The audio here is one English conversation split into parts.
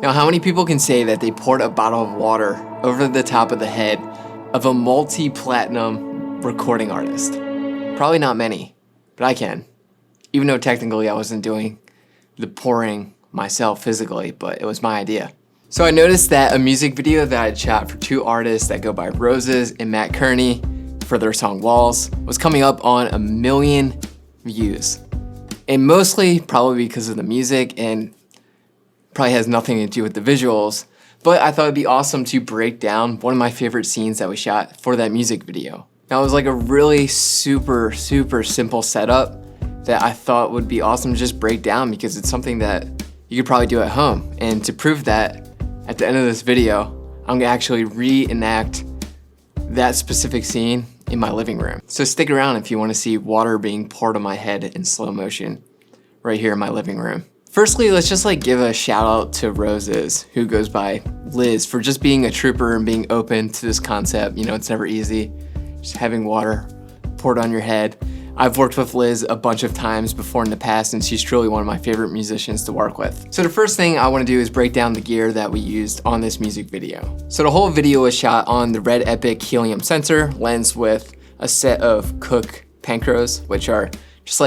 Now, how many people can say that they poured a bottle of water over the top of the head of a multi-platinum recording artist? Probably not many, but I can. Even though technically I wasn't doing the pouring myself physically, but it was my idea. So I noticed that a music video that I'd shot for two artists that go by Rozes and Mat Kearney for their song Walls was coming up on 1 million views. And mostly probably because of the music and probably has nothing to do with the visuals, but I thought it'd be awesome to break down one of my favorite scenes that we shot for that music video. Now it was like a really super simple setup that I thought would be awesome to just break down because it's something that you could probably do at home. And to prove that, at the end of this video, I'm gonna actually reenact that specific scene in my living room. So stick around if you wanna see water being poured on my head in slow motion right here in my living room. Firstly, let's just give a shout out to Rozes, who goes by Liz, for just being a trooper and being open to this concept. You know, it's never easy, just having water poured on your head. I've worked with Liz a bunch of times before in the past, and she's truly one of my favorite musicians to work with. So the first thing I want to do is break down the gear that we used on this music video. So the whole video was shot on the Red Epic Helium sensor lens with a set of Cooke Panchros, which are just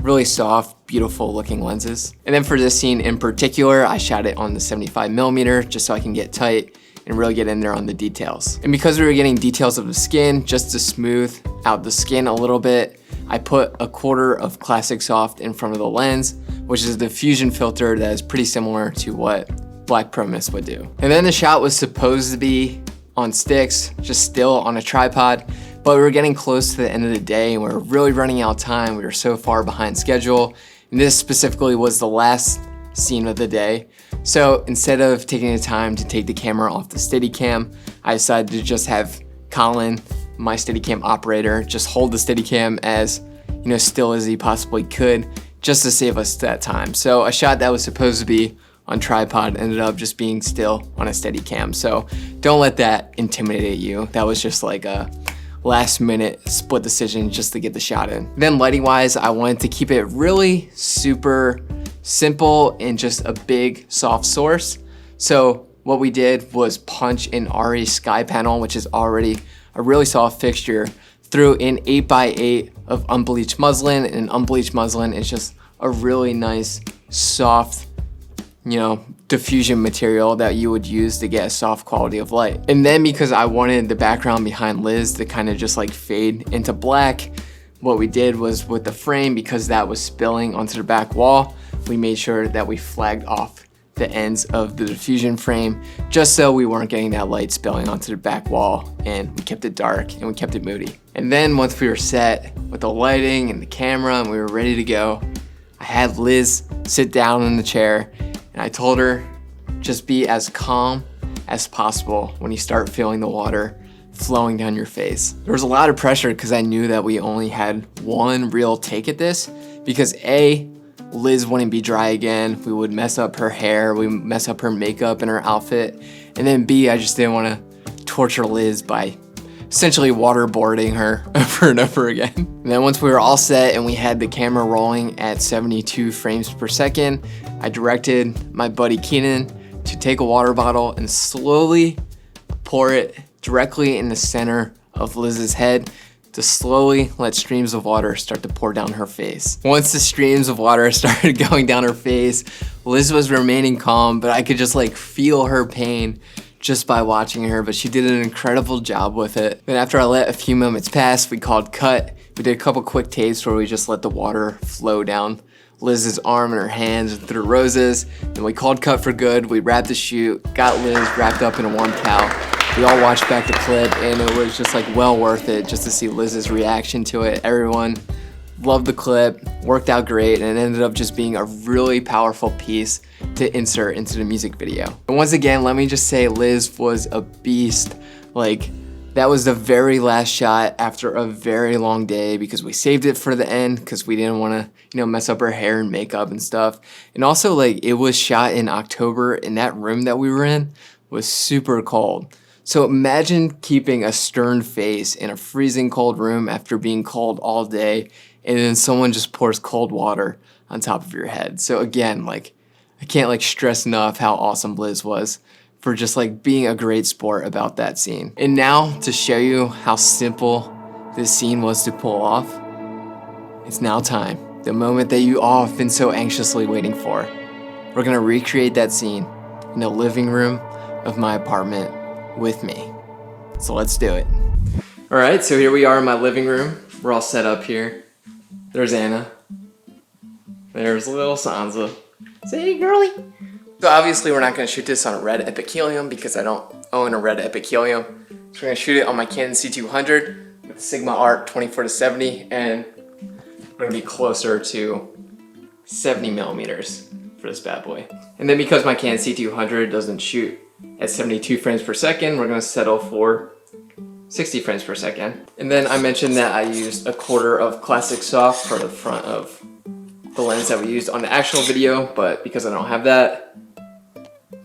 really soft, beautiful looking lenses. And then for this scene in particular, I shot it on the 75mm just so I can get tight and really get in there on the details. And because we were getting details of the skin, just to smooth out the skin a little bit, I put 1/4 of Classic Soft in front of the lens, which is the fusion filter that is pretty similar to what Black Pro Mist would do. And then the shot was supposed to be on sticks, just still on a tripod, but we were getting close to the end of the day and we were really running out of time. We were so far behind schedule. And this specifically was the last scene of the day. So instead of taking the time to take the camera off the Steadicam, I decided to just have Colin, my Steadicam operator, just hold the Steadicam as still as he possibly could, just to save us that time. So a shot that was supposed to be on tripod ended up just being still on a Steadicam. So don't let that intimidate you. That was just a last minute split decision just to get the shot in. Then lighting wise, I wanted to keep it really super simple and just a big soft source. So what we did was punch an RE sky panel, which is already a really soft fixture, through an 8x8 of unbleached muslin. And unbleached muslin is just a really nice, soft, diffusion material that you would use to get a soft quality of light. And then because I wanted the background behind Liz to kind of just fade into black, what we did was with the frame, because that was spilling onto the back wall, we made sure that we flagged off the ends of the diffusion frame just so we weren't getting that light spilling onto the back wall, and we kept it dark and we kept it moody. And then once we were set with the lighting and the camera and we were ready to go, I had Liz sit down in the chair and I told her, just be as calm as possible when you start feeling the water flowing down your face. There was a lot of pressure because I knew that we only had one real take at this, because A, Liz wouldn't be dry again, we would mess up her hair, we would mess up her makeup and her outfit, and then B, I just didn't want to torture Liz by essentially waterboarding her over and over again. And then once we were all set and we had the camera rolling at 72 frames per second, I directed my buddy Keenan to take a water bottle and slowly pour it directly in the center of Liz's head, to slowly let streams of water start to pour down her face. Once the streams of water started going down her face, Liz was remaining calm, but I could just feel her pain just by watching her, but she did an incredible job with it. Then after I let a few moments pass, we called cut. We did a couple quick takes where we just let the water flow down Liz's arm and her hands and through Roses. Then we called cut for good. We wrapped the shoot, got Liz wrapped up in a warm towel. We all watched back the clip and it was just well worth it just to see Liz's reaction to it. Everyone loved the clip, worked out great, and it ended up just being a really powerful piece to insert into the music video. And once again, let me just say Liz was a beast. That was the very last shot after a very long day, because we saved it for the end because we didn't want to, mess up her hair and makeup and stuff. And also it was shot in October and that room that we were in was super cold. So imagine keeping a stern face in a freezing cold room after being cold all day, and then someone just pours cold water on top of your head. So again, a I can't like stress enough how awesome Liz was for just like being a great sport about that scene. And now to show you how simple this scene was to pull off, it's now time. The moment that you all have been so anxiously waiting for. We're gonna recreate that scene in the living room of my apartment with me. So let's do it. All right, so here we are in my living room. We're all set up here. There's Anna. There's little Sansa. Say, hey, girly. So obviously we're not gonna shoot this on a red epithelium because I don't own a red epithelium. So we're gonna shoot it on my Canon C200 with Sigma Art 24-70, and we're gonna be closer to 70 millimeters for this bad boy. And then because my Canon C200 doesn't shoot at 72 frames per second, we're gonna settle for 60 frames per second. And then I mentioned that I used 1/4 of Classic Soft for the front of the lens that we used on the actual video, but because I don't have that,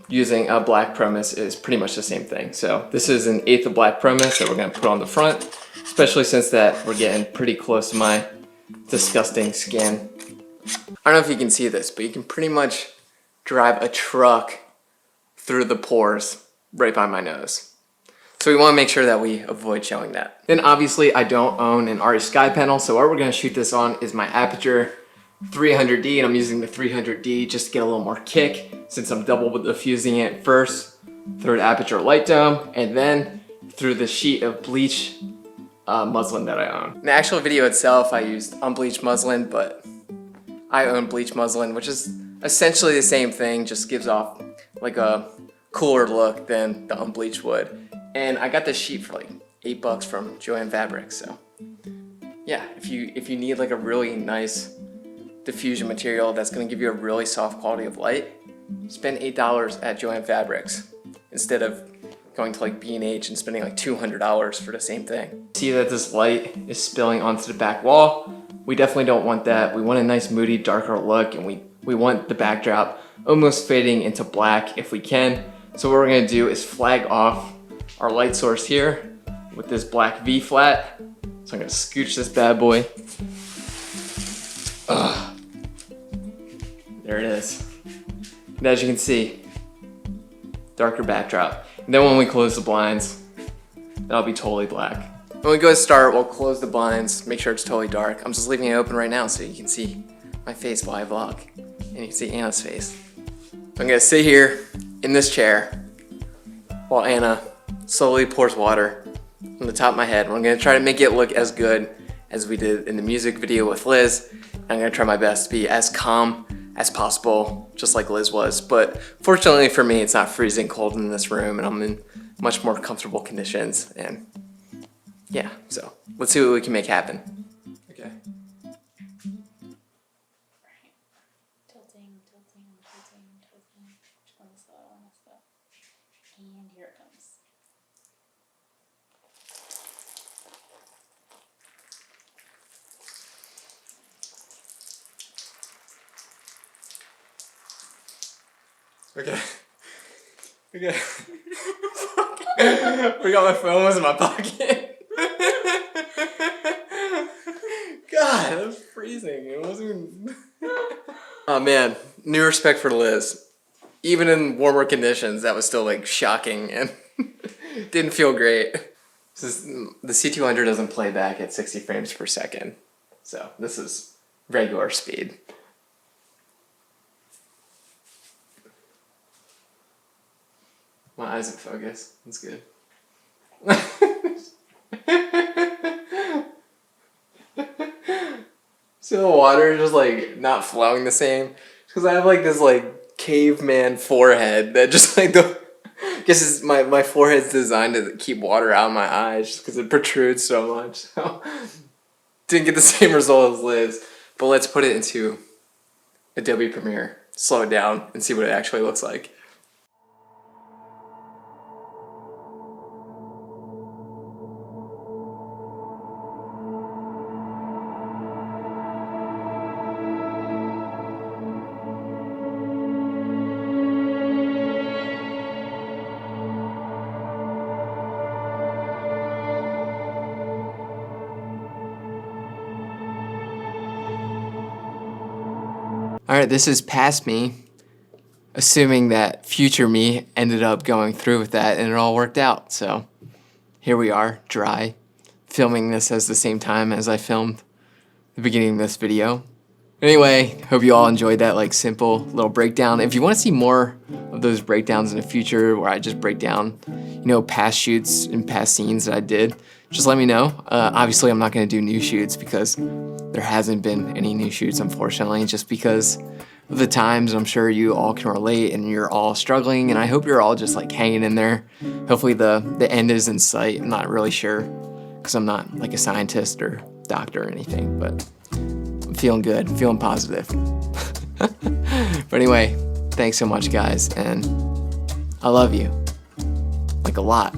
using a black Promus is pretty much the same thing. So this is 1/8 of black Promus that we're gonna put on the front, especially since that we're getting pretty close to my disgusting skin. I don't know if you can see this, but you can pretty much drive a truck through the pores right by my nose. So we want to make sure that we avoid showing that. Then obviously I don't own an RE Sky panel, so what we're going to shoot this on is my Aperture 300D, and I'm using the 300D just to get a little more kick since I'm double diffusing it first through the Aperture light dome and then through the sheet of bleach muslin that I own. In the actual video itself I used unbleached muslin, but I own bleach muslin, which is essentially the same thing, just gives off like a cooler look than the unbleached would. And I got this sheet for like $8 from Joann Fabrics. So yeah, if you need like a really nice diffusion material that's gonna give you a really soft quality of light, spend $8 at Joann Fabrics instead of going to like B&H and spending like $200 for the same thing. See that this light is spilling onto the back wall? We definitely don't want that. We want a nice moody, darker look, and we want the backdrop almost fading into black if we can. So what we're gonna do is flag off our light source here with this black V flat. So I'm gonna scooch this bad boy. Ugh. There it is. And as you can see, darker backdrop. And then when we close the blinds, that'll be totally black. When we go to start, we'll close the blinds, make sure it's totally dark. I'm just leaving it open right now so you can see my face while I vlog. And you can see Anna's face. So I'm gonna sit here in this chair while Anna slowly pours water on the top of my head. We're gonna try to make it look as good as we did in the music video with Liz. I'm gonna try my best to be as calm as possible, just like Liz was. But fortunately for me, it's not freezing cold in this room and I'm in much more comfortable conditions. And yeah, so let's see what we can make happen. Okay. Tilting. Which one is the other one? That's the... And here it comes. Okay. Forgot my phone was in my pocket. God, that was freezing. It wasn't even... Oh man, new respect for Liz. Even in warmer conditions, that was still like shocking and didn't feel great. The C200 doesn't play back at 60 frames per second. So this is regular speed. My eyes in focus. That's good. See the water just like not flowing the same? Because I have like this like caveman forehead that just like I guess my forehead's designed to keep water out of my eyes just because it protrudes so much. So didn't get the same result as Liz. But let's put it into Adobe Premiere, slow it down, and see what it actually looks like. All right, this is past me assuming that future me ended up going through with that and it all worked out. So here we are, dry, filming this as the same time as I filmed the beginning of this video. Anyway, hope you all enjoyed that like simple little breakdown. If you want to see more of those breakdowns in the future where I just break down, you know, past shoots and past scenes that I did, just let me know. Obviously, I'm not going to do new shoots because there hasn't been any new shoots, unfortunately, just because of the times. I'm sure you all can relate and you're all struggling, and I hope you're all just like hanging in there. Hopefully the end is in sight. I'm not really sure because I'm not like a scientist or doctor or anything, but I'm feeling good, feeling positive. But anyway, thanks so much, guys, and I love you like a lot.